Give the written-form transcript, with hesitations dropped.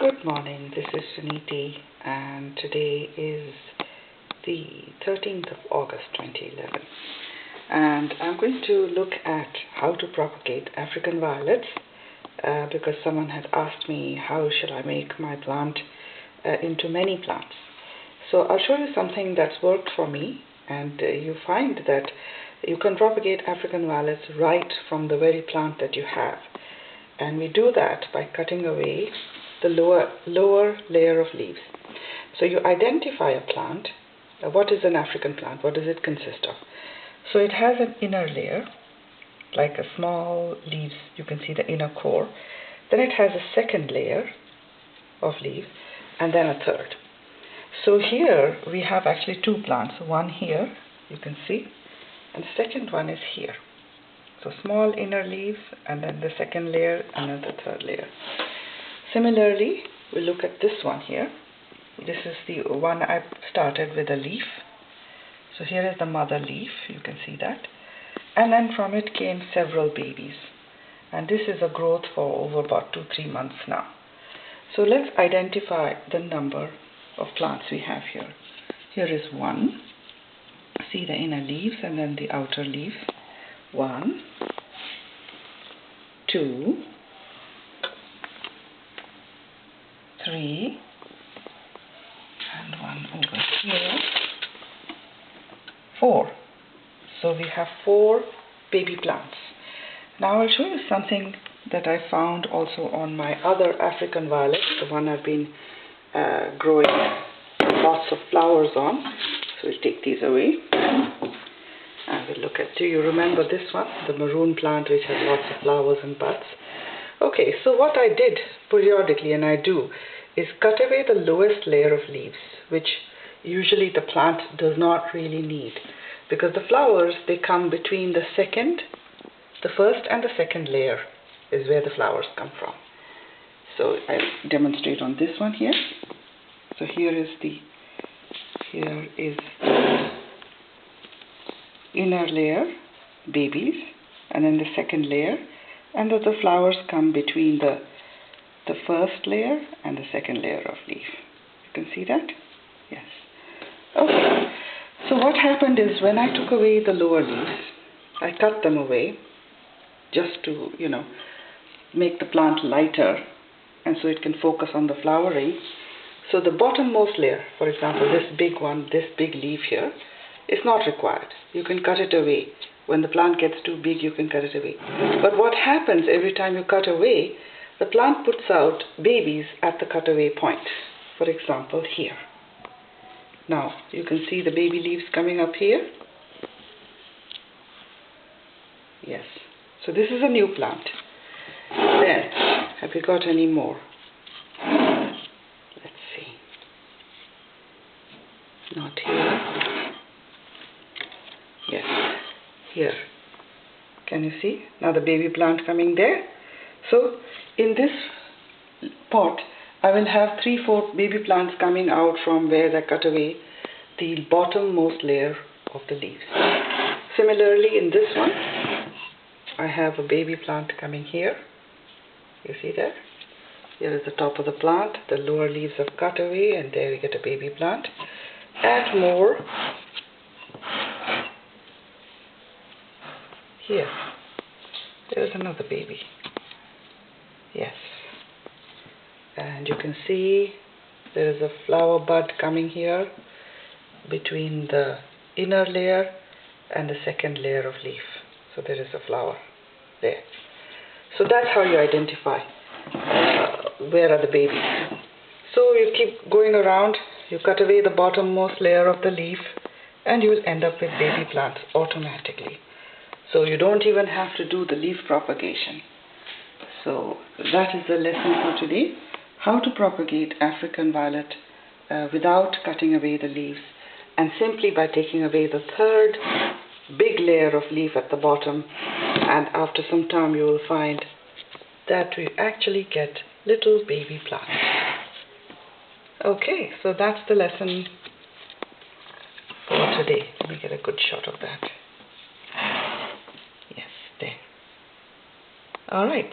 Good morning, this is Suniti and today is the 13th of August 2011 and I'm going to look at how to propagate African violets because someone had asked me how shall I make my plant into many plants. So I'll show you something that's worked for me, and you find that you can propagate African violets right from the very plant that you have. And we do that by cutting away the lower layer of leaves. So you identify a plant. What is an African plant? What does it consist of? So it has an inner layer, like a small leaves. You can see the inner core. Then it has a second layer of leaves, and then a third. So here we have actually two plants. One here, you can see, and the second one is here. So small inner leaves, and then the second layer, and then the third layer. Similarly, we look at this one here. This is the one I started with a leaf. So here is the mother leaf, you can see that. And then from it came several babies. And this is a growth for over about 2-3 months now. So let's identify the number of plants we have here. Here is one. See the inner leaves and then the outer leaves. 1, 2, 3, and one over here, 4. So we have 4 baby plants. Now I'll show you something that I found also on my other African violet, the one I've been growing lots of flowers on. So we'll take these away and we'll look at, do you remember this one, the maroon plant which has lots of flowers and buds? Okay, so what I did periodically, and I do, is cut away the lowest layer of leaves, which usually the plant does not really need, because the flowers, they come between the first and the second layer is where the flowers come from. So I demonstrate on this one here. So here is the inner layer, babies, and then the second layer, and the flowers come between the first layer and the second layer of leaf. You can see that? Yes. Okay. So what happened is, when I took away the lower leaves, I cut them away just to, make the plant lighter and so it can focus on the flowering. So the bottommost layer, for example, this big one, this big leaf here, is not required. You can cut it away. When the plant gets too big, you can cut it away. But what happens every time you cut away, the plant puts out babies at the cutaway point. For example, here. Now, you can see the baby leaves coming up here. Yes. So this is a new plant. Then, have we got any more? Let's see. Not here. Yes. Here. Can you see? Now the baby plant coming there. So in this pot, I will have 3-4 baby plants coming out from where I cut away the bottommost layer of the leaves. Similarly, in this one, I have a baby plant coming here. You see that? Here is the top of the plant. The lower leaves are cut away, and there we get a baby plant. Add more. Here. There's another baby. Yes. And you can see there is a flower bud coming here between the inner layer and the second layer of leaf. So there is a flower there. So that's how you identify where are the babies. So you keep going around, you cut away the bottommost layer of the leaf, and you will end up with baby plants automatically. So you don't even have to do the leaf propagation. So that is the lesson for today. How to propagate African violet without cutting away the leaves, and simply by taking away the third big layer of leaf at the bottom, and after some time you will find that we actually get little baby plants. Okay, so that's the lesson for today. Let me get a good shot of that. Yes, there. All right.